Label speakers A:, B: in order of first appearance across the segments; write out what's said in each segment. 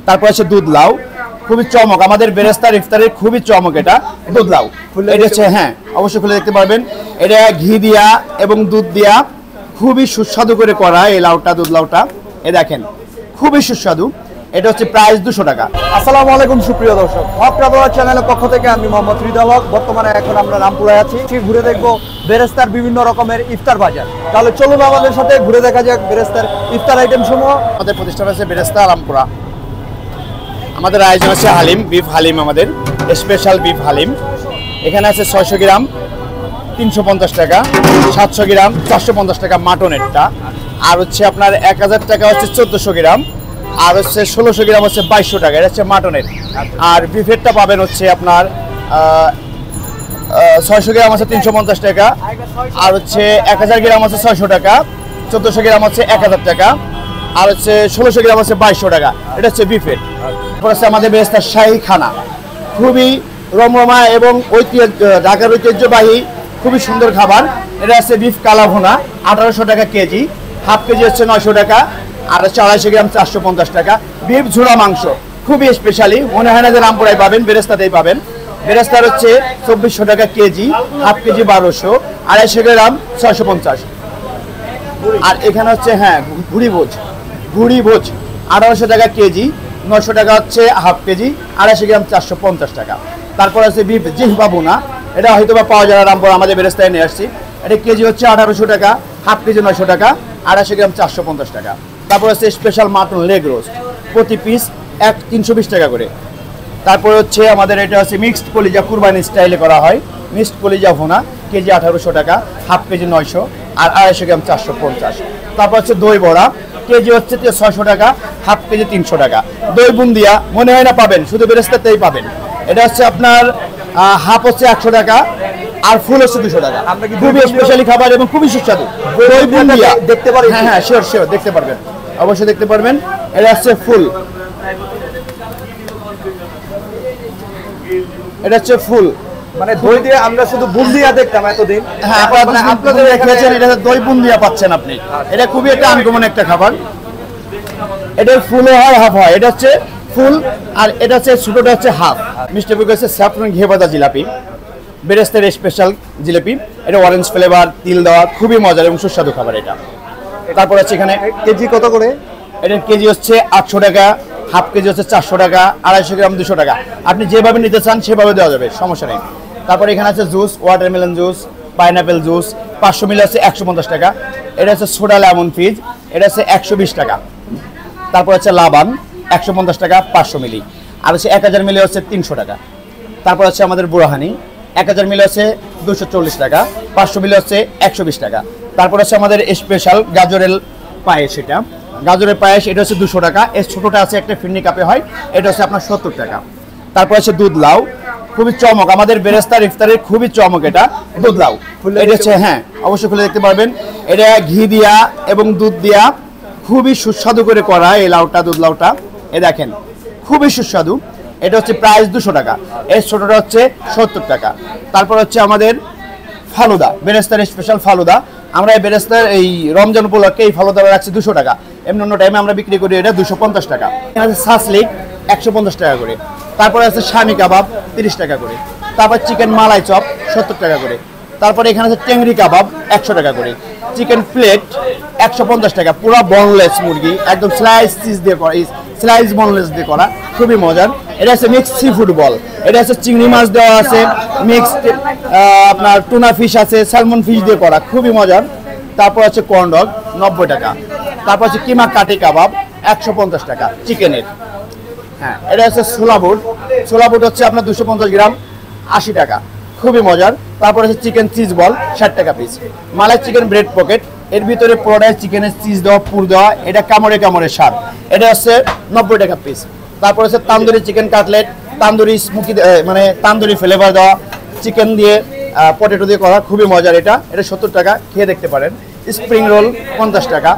A: তারপর আছে দুধ লাউ, খুবই চমক, আমাদের বেরেস্তার ইফতারের খুবই চমক এটা দুধ লাউ। এটা হচ্ছে হ্যাঁ অবশ্যই খুলে দেখতে পারবেন। এটা ঘি দিয়া এবং দুধ দিয়া খুবই সুস্বাদু করে করা এই লাউটা, দুধ লাউটা এ দেখেন খুবই সুস্বাদু। এটা হচ্ছে প্রাইস 200 টাকা।
B: আসসালামু আলাইকুম সুপ্রিয় দর্শক, হক ট্রাভেলার চ্যানেলের পক্ষ থেকে আমি মোহাম্মদ হৃদয় হক। বর্তমানে এখন আমরা রামপুরায় আছি, ঘুরে দেখবো বেরেস্তার বিভিন্ন রকমের ইফতার বাজার। তাহলে চলুন আমাদের সাথে ঘুরে দেখা যাক বেরেস্তার ইফতার আইটেম সমূহ।
A: আমাদের প্রতিষ্ঠান আছে বেরেস্তা রামপুরা। আমাদের আয়োজন আছে হালিম, বিফ হালিম, আমাদের স্পেশাল বিফ হালিম। এখানে আছে 600 গ্রাম 350 টাকা, 700 গ্রাম 450 টাকা মাটনেরটা, আর হচ্ছে আপনার 1000 টাকা হচ্ছে 1400 গ্রাম, আর হচ্ছে 1600 গ্রাম হচ্ছে 2200 টাকা, এটা হচ্ছে মাটনের। আর বিফেরটা পাবেন হচ্ছে আপনার 600 গ্রাম আছে 350 টাকা, আর হচ্ছে 1000 গ্রাম আছে 600 টাকা, 1400 গ্রাম হচ্ছে 1000 টাকা, আর হচ্ছে 1600 গ্রাম হচ্ছে 2200 টাকা, এটা হচ্ছে বিফের। তারপর হচ্ছে আমাদের বেরেস্তার শাহী খানা, খুবই রমরমা এবং ঢাকার ঐতিহ্যবাহী খুবই সুন্দর খাবার। এটা হচ্ছে বিফ কালাভুনা 1800 টাকা কেজি, হাফ কেজি হচ্ছে 900 টাকা, আর হচ্ছে 250 গ্রাম 450 টাকা। বিফ ঝুড়া মাংস খুবই স্পেশালি, মনে হয় না যে রামপুরায় পাবেন, বেরেস্তাতেই পাবেন। বেরেস্তার হচ্ছে 2400 টাকা কেজি, হাফ কেজি 1200, 250 গ্রাম 650। আর এখানে হচ্ছে হ্যাঁ ভুড়ি ভোজ 1800 টাকা কেজি, 900 টাকা হচ্ছে হাফ কেজি, 250 গ্রাম 450 টাকা। তারপর আছে বিফ জিহ্বা বোনা, এটা হয়তো বা পাওয়া যায় রামপুর, আমাদের বেরেস্তায় নিয়ে আসছি। এটা কেজি হচ্ছে 1800 টাকা, হাফ কেজি 900 টাকা, 250 গ্রাম 450 টাকা। তারপর আছে স্পেশাল মাটন লেগ রোস্ট, প্রতি পিস 320 টাকা করে। তারপর হচ্ছে আমাদের এটা হচ্ছে মিক্সড কলিজা, কুরবানি স্টাইলে করা হয়, মিক্সড কলিজা ভোনা, কেজি 1800 টাকা, হাফ কেজি 900, আর 250 গ্রাম 450। তারপর হচ্ছে দই বড়া, কেজি হচ্ছে 600 টাকা, হাফ কেজি 300 টাকা। দই বুন্দিয়া মনে হয় না পাবেন, শুধু বেরেস্তাতেই পাবেন। এটা হচ্ছে আপনার হাফ হচ্ছে 100 টাকা, আর ফুল হচ্ছে 200 টাকা। খুবই স্পেশালি খাবার এবং খুবই সুস্বাদু। দই বুন্দিয়া
B: দেখতে পারি?
A: হ্যাঁ হ্যাঁ শিওর দেখতে পারবেন, অবশ্যই দেখতে পারবেন। এটা হচ্ছে ফুল, এটা হচ্ছে ফুল,
B: মানে দই দিয়ে আমরা শুধু বুন্দিয়া দেখতাম এতদিন।
A: হ্যাঁ আপনারা খেয়েছেন, এটা দই বুন্দিয়া পাচ্ছেন আপনি। এটা খুবই একটা আনকমন একটা খাবার। এটা ফুলও হয় হাফ হয়, এটা হচ্ছে ফুল, আর এটা হচ্ছে ছোটটা হচ্ছে হাফ। মিষ্টি বুক হচ্ছে স্যাফরন ঘি ভাজা জিলাপি, বেরেস্তার স্পেশাল জিলাপি। এটা অরেঞ্জ ফ্লেভার, তিল দেওয়া, খুবই মজার এবং সুস্বাদু খাবার এটা। তারপর হচ্ছে এখানে
B: কেজি কত করে?
A: এটার কেজি হচ্ছে 800 টাকা, হাফ কেজি হচ্ছে 400 টাকা, 250 গ্রাম 200 টাকা। আপনি যেভাবে নিতে চান সেভাবে দেওয়া যাবে, সমস্যা নেই। তারপর এখানে আছে juice, watermelon juice, pineapple juice, 500 মিলি আছে 150 টাকা। এটা হচ্ছে সোডা লেমন ফিজ, এটা হচ্ছে 120 টাকা। তারপর হচ্ছে লাবান 150 টাকা 500 মিলি, আর হচ্ছে 1000 মিলি হচ্ছে 300 টাকা। তারপর হচ্ছে আমাদের বুড়াহানি 1000 মিলি হচ্ছে 240 টাকা, 500 মিলি হচ্ছে 120 টাকা। তারপর হচ্ছে আমাদের স্পেশাল গাজরের পায়েস, এটা গাজরের পায়েস, এটা হচ্ছে 200 টাকা। এর ছোটোটা আছে একটা ফিরনি কাপে হয়, এটা হচ্ছে আপনার 70 টাকা। তারপর হচ্ছে দুধ লাউ, খুবই চমক, আমাদের বেরেস্তার ইফতারের খুবই চমক এটা দুধ লাউ। এটা হচ্ছে হ্যাঁ অবশ্যই খুলে দেখতে পারবেন। এটা ঘি দিয়া এবং দুধ দিয়া খুবই সুস্বাদু করে করা এই লাউটা, দুধ লাউটা এ দেখেন খুবই সুস্বাদু। এটা হচ্ছে প্রাইস 200 টাকা, এর ছোটোটা হচ্ছে 70 টাকা। তারপর হচ্ছে আমাদের ফালুদা, বেরেস্তার স্পেশাল ফালুদা। আমরা এই বেরেস্তার এই রমজান উপলক্ষে এই ফালুদা রাখছি 200 টাকা, এমনি অন্য টাইমে আমরা বিক্রি করি এটা 250 টাকা। এখানে আছে সাসলিক 150 টাকা করে। তারপরে আছে স্বামী কাবাব 30 টাকা করে। তারপর চিকেন মালাই চপ 70 টাকা করে। তারপরে এখানে আছে টেংরি কাবাব 100 টাকা করে। চিকেন প্লেট 150 টাকা, পুরো বনলেস মুরগি, একদম স্লাইস চিজ দিয়ে করা, স্লাইস বনলেস দিয়ে করা, খুবই মজার। এটা আছে মিক্সড সি ফুড বল, এটা আছে চিংড়ি মাছ দেওয়া আছে, মিক্সড আপনার টুনা ফিশ আছে, স্যালমন ফিশ দিয়ে করা, খুবই মজার। তারপর আছে কর্ন ডগ 90 টাকা। তারপর আছে কিমা কাটি কাবাব 150 টাকা চিকেনের। হ্যাঁ এটা হচ্ছে ছোলা বুট হচ্ছে আপনার 250 গ্রাম 80 টাকা, খুবই মজার। তারপর আছে চিকেন চিজ বল 60 টাকা পিস। মালাই চিকেন ব্রেড পকেট, এর ভিতরে পুরোটাই চিকেনের চিজ দেওয়া, পুর দেওয়া, এটা কামড়ে স্বাদ, এটা হচ্ছে 90 টাকা পিস। তারপর হচ্ছে tandoori chicken cutlet, tandoori smoky মানে তান্দুরি ফ্লেভার দেওয়া, চিকেন দিয়ে পটেটো দিয়ে করা, খুবই মজার এটা 70 টাকা, খেয়ে দেখতে পারেন। স্প্রিং রোল 50 টাকা।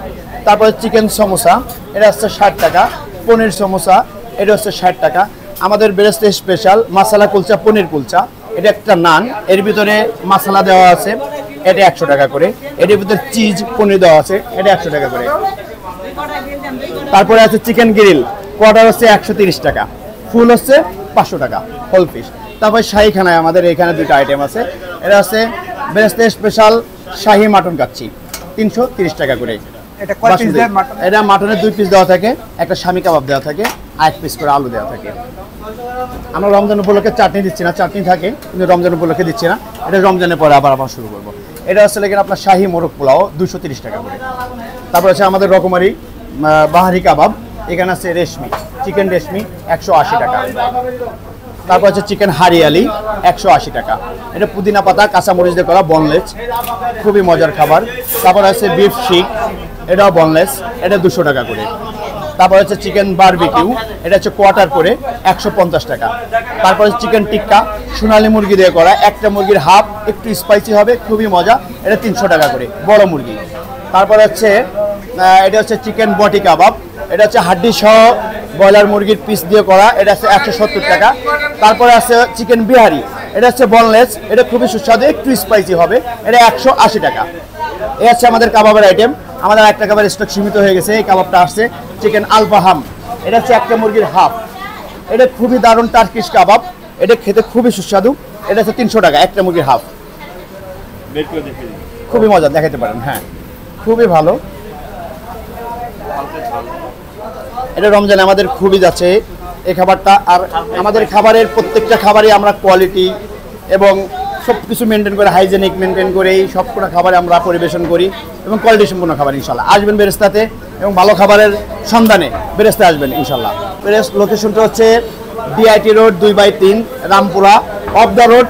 A: তারপরে চিকেন সমোসা, এটা হচ্ছে 60 টাকা। পনির সমোসা, এটা হচ্ছে 60 টাকা। আমাদের বেরেস্তা স্পেশাল মশলা কুলচা, পনির কুলচা, এটা একটা নান, এর ভিতরে মশলা দেওয়া আছে, এটা 100 টাকা করে। এর ভিতরে চিজ পনির দেওয়া আছে, এটা 100 টাকা করে। তারপরে আছে চিকেন গ্রিল, কোয়ার্টার হচ্ছে 130 টাকা, ফুল হচ্ছে 500 টাকা হোল পিস। তারপর শাহী খানায় আমাদের এখানে দুটো আইটেম আছে। এটা হচ্ছে বেরেস্তা স্পেশাল শাহী মাটন কাচ্চি 330 টাকা করে।
B: এটা কয় পিস দেন মাটন?
A: এটা মাটনের 2 পিস দেওয়া থাকে, একটা শামী কাবাব দেওয়া থাকে, 8 পিস করে আলু দেওয়া থাকে। আমরা রমজান উপলক্ষে চাটনি দিচ্ছি না, চাটনি থাকে কিন্তু রমজান উপলক্ষে দিচ্ছি না, এটা রমজানের পরে আবার শুরু করবো। এটা হচ্ছে লেগে আপনার শাহী মোরগ পোলাও 230 টাকা করে। তারপর আছে আমাদের রকমারি বাহারি কাবাব, এখানে আছে রেশমি চিকেন রেশমি 180 টাকা। তারপর হচ্ছে চিকেন হারিয়ালি 180 টাকা। এটা পুদিনা পাতা কাঁচামরিচ দিয়ে করা বনলেস, খুবই মজার খাবার। তারপর আছে বিফ শিক, এটাও বনলেস, এটা 200 টাকা করে। তারপর হচ্ছে চিকেন বারবিকিউ, এটা হচ্ছে কোয়ার্টার করে 150 টাকা। তারপর হচ্ছে চিকেন টিক্কা সোনালী মুরগি দিয়ে করা, একটা মুরগির হাফ, একটু স্পাইসি হবে, খুবই মজা, এটা 300 টাকা করে বড় মুরগি। তারপর হচ্ছে এটা হচ্ছে চিকেন বটি কাবাব, এটা হচ্ছে হাড্ডি সহ ব্রয়লার মুরগির পিস দিয়ে করা, এটা হচ্ছে 170 টাকা। তারপরে আছে চিকেন বিহারি, এটা হচ্ছে বনলেস, এটা খুবই সুস্বাদু, একটু স্পাইসি হবে, এটা 180 টাকা। এই হচ্ছে আমাদের কাবাবের আইটেম। আমাদের একটা কাবাবের স্টক সীমিত হয়ে গেছে, এই কাবাবটা আসছে চিকেন আলফাহাম, এটা হচ্ছে একটা মুরগির হাফ, এটা খুবই দারুণ টার্কিশ কাবাব, এটা খেতে খুবই সুস্বাদু, এটা হচ্ছে 300 টাকা একটা মুরগির হাফ। খুবই মজা, দেখাতে পারেন, হ্যাঁ খুবই ভালো। এটা রমজানে আমাদের খুবই যাচ্ছে এই খাবারটা। আর আমাদের খাবারের প্রত্যেকটা খাবারই আমরা কোয়ালিটি এবং সব কিছু মেনটেন করে, হাইজেনিক মেনটেন করেই সবগুলো খাবারে আমরা পরিবেশন করি এবং কোয়ালিটি সম্পূর্ণ খাবার। ইনশাল্লাহ আসবেন বেরেস্তাতে এবং ভালো খাবারের সন্ধানে বেরেস্তা আসবেন ইনশাল্লাহ। লোকেশনটা হচ্ছে DIT road 2/3 Rampura, of the road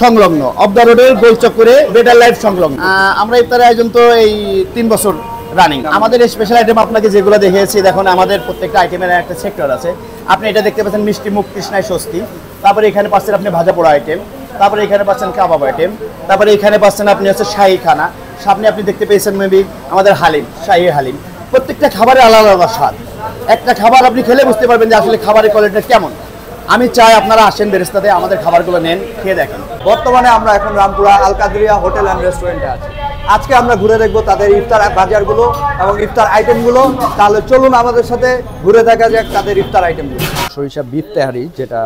A: সংলগ্ন, অফ দ্য রোডের গোল চক্করে বেটার লাইফ সংলগ্ন। আমরা ইফতারের আয়োজন তো এই 3 বছর রানিং। আমাদের স্পেশাল আইটেম আপনাকে যেগুলো দেখিয়েছি, দেখুন আমাদের প্রত্যেকটা আইটেমের একটা সেক্টর আছে। আপনি এটা দেখতে পাচ্ছেন মিষ্টি মুখ তৃষ্ণায় স্বস্তি, তারপরে এখানে পাচ্ছেন আপনি ভাজা পোড়া আইটেম, তারপরে এখানে পাচ্ছেন কাবাব আইটেম, তারপরে এখানে পাচ্ছেন আপনি হচ্ছে শাহী খানা, সামনে আপনি দেখতে পেয়েছেন মেবি আমাদের হালিম, শাহী হালিম। প্রত্যেকটা খাবারের আলাদা আলাদা স্বাদ, একটা খাবার আপনি খেলে বুঝতে পারবেন যে আসলে খাবারের কোয়ালিটিটা কেমন। আমি চাই আপনারা আসেন বেরেস্তাতে, আমাদের খাবারগুলো নেন, খেয়ে দেখেন।
B: বর্তমানে আমরা এখন রামপুরা আল কাদরিয়া হোটেল অ্যান্ড রেস্টুরেন্টে আছি। আজকে আমরা ঘুরে দেখবো তাদের ইফতার বাজারগুলো এবং ইফতার আইটেমগুলো। তাহলে চলুন আমাদের সাথে ঘুরে দেখা যাক তাদের ইফতার আইটেমগুলো। সরিষা বিফ তেহারি, যেটা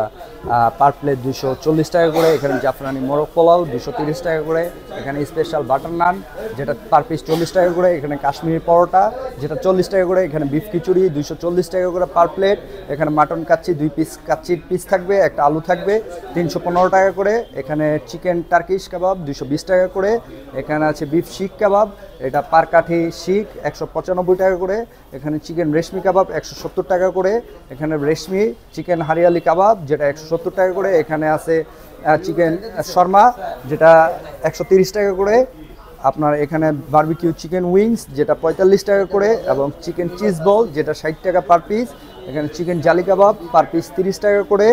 B: পার প্লেট 240 টাকা করে। এখানে জাফরানি মোরগ পোলাও 230 টাকা করে। এখানে স্পেশাল বাটার নান, যেটা পার পিস 40 টাকা করে। এখানে কাশ্মীরি পরোটা, যেটা 40 টাকা করে। এখানে বিফ খিচুড়ি 240 টাকা করে পার প্লেট। এখানে মাটন কাচ্চি 2 পিস কাচ্চির পিস থাকবে, একটা আলু থাকবে, 315 টাকা করে। এখানে চিকেন টার্কিশ কাবাব 220 টাকা করে। এখানে আছে বিফ শিক কাবাব, এটা পার কাঠি শিক 195 টাকা করে। এখানে চিকেন রেশমি কাবাব 170 টাকা করে। এখানে রেশমি চিকেন হারিয়ালি কাবাব, যেটা 170 টাকা করে। এখানে আছে চিকেন শর্মা, যেটা 130 টাকা করে। আপনার এখানে বারবিকিউ চিকেন উইংস, যেটা 45 টাকা করে, এবং চিকেন চিজ বল, যেটা 60 টাকা পার পিস। এখানে চিকেন জালি কাবাব পার পিস 30 টাকা করে,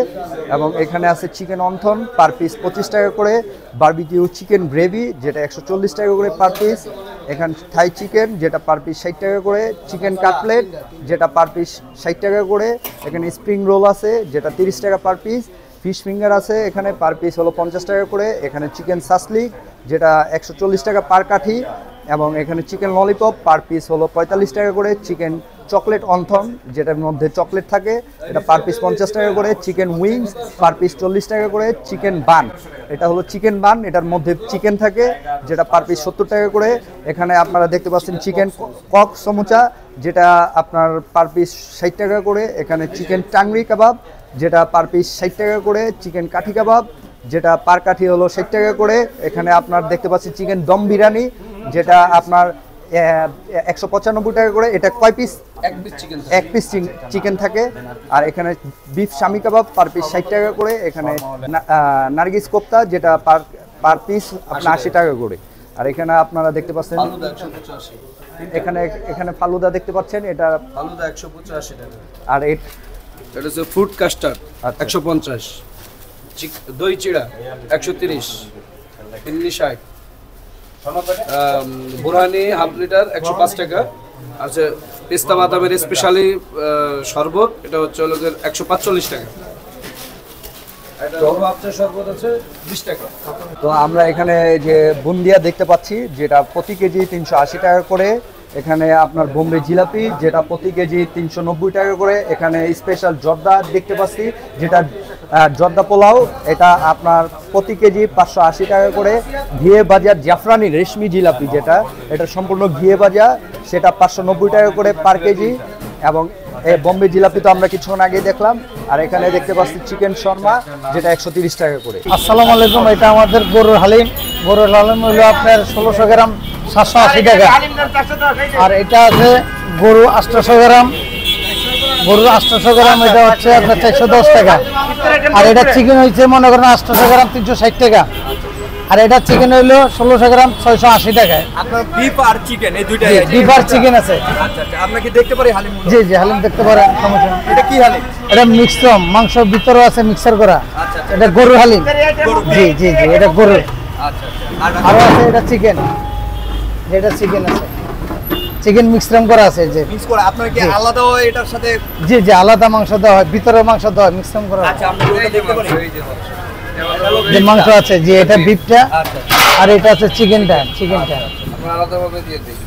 B: এবং এখানে আছে চিকেন অন্থন পার পিস 25 টাকা করে। বারবিকিউ চিকেন গ্রেভি, যেটা 140 টাকা করে পার পিস। এখানে থাই চিকেন, যেটা পার পিস 60 টাকা করে। চিকেন কাটলেট, যেটা পার পিস 60 টাকা করে। এখানে স্প্রিং রোল আছে, যেটা 30 টাকা পার পিস। ফিশ ফিঙ্গার আছে, এখানে পার পিস হলো 50 টাকা করে। এখানে চিকেন সাসলিক, যেটা 140 টাকা পার কাঠি, এবং এখানে চিকেন ললিপপ পার পিস হলো 45 টাকা করে। চিকেন চকলেট অন্থন, যেটার মধ্যে চকলেট থাকে, এটা পার পিস 50 টাকা করে। চিকেন উইংস পার পিস 40 টাকা করে। চিকেন বান, এটা হলো চিকেন বান, এটার মধ্যে চিকেন থাকে, যেটা পার পিস 70 টাকা করে। এখানে আপনারা দেখতে পাচ্ছেন চিকেন কক সমুচা, যেটা আপনার পার পিস 60 টাকা করে। এখানে চিকেন টাংরি কাবাব, যেটা পার পিস 60 টাকা করে। চিকেন কাঠি কাবাব, যেটা পার কাঠি হলো 60 টাকা করে। এখানে আপনার দেখতে পাচ্ছেন চিকেন দম বিরিয়ানি, যেটা আপনার 195 টাকা করে। এটা কয় পিস? এক পিস চিকেন থাকে। আর এখানে বিফ শামি কাবাব পার পিস 60 টাকা করে। এখানে নার্গিস কোপ্তা, যেটা পার পিস আপনার 80 টাকা করে। আর এখানে আপনারা দেখতে পাচ্ছেন এখানে ফালুদা দেখতে পাচ্ছেন, এটা
C: ফালুদা 185 টাকা।
B: আর
C: এটা হচ্ছে ফ্রুট কাস্টার্ড 150, দই চিড়া 130, পিন্নি 60, বুরহানি হাফ লিটার 105 টাকা। আছে পেস্তা বাদামের স্পেশালি শরবত, এটা হচ্ছে 145 টাকা। শরবত আছে 20 টাকা।
B: তো আমরা এখানে যে বুন্দিয়া দেখতে পাচ্ছি, যেটা প্রতি কেজি 380 টাকা করে। এখানে আপনার বোম্বে জিলাপি যেটা প্রতি কেজি 390 টাকা করে। এখানে স্পেশাল জর্দা দেখতে পাচ্ছি, যেটা জর্দা পোলাও, এটা আপনার প্রতি কেজি 580 টাকা করে। ঘিয়ে ভাজা জাফরানি রেশমি জিলাপি যেটা, এটা সম্পূর্ণ ঘিয়ে ভাজা, সেটা 590 টাকা করে পার কেজি। এবং এই বোম্বে জিলাপি তো আমরা কিছুক্ষণ আগে দেখলাম। আর এখানে দেখতে পাচ্ছি চিকেন শর্মা, যেটা 130 টাকা করে।
D: আসসালামু আলাইকুম, এটা আমাদের গরুর হালিম। গরুর হালিম হলো আপনার 1600 গ্রাম 780 টাকা। আর এটা আছে গরু 800 গ্রাম, গরুর 800 গ্রাম, এটা হচ্ছে আপনার 410 টাকা। আর এটা চিকেন হয়েছে মনে করেন 800 গ্রাম 360 টাকা। আর এটা চিকেন হইলো 1600 গ্রাম 680 টাকায়।
B: আপনার বিফ আর চিকেন এই দুইটাই আছে?
D: বিফ আর চিকেন আছে।
B: আচ্ছা আচ্ছা, আমরা কি দেখতে পারি হালিম?
D: জি জি, হালিম দেখতে পারেন, সমস্যা নেই।
B: এটা কি হালিম?
D: এটা মিক্সড মাংস ভিতরে আছে মিক্সার করা।
B: আচ্ছা আচ্ছা,
D: এটা গরুর হালিম। জি জি জি, এটা গরুর।
B: আচ্ছা আচ্ছা।
D: আরো আছে এটা চিকেন, এটা চিকেন আছে, চিকেন মিক্সড করা আছে। যে
B: মিক্স করে আপনারা কি আলাদা এটার সাথে?
D: জি জি, আলাদা মাংস দেওয়া হয়, ভিতরে মাংস দেওয়া হয়, মিক্সড করা হয়।
B: আচ্ছা, আমরা ওটা দেখতে পারি?
D: যে মাংস আছে, যে এটা বিফটা,
B: আচ্ছা
D: আর এটা আছে চিকেনটা। চিকেনটা
C: আমরা আলাদাভাবে দিয়ে দিই।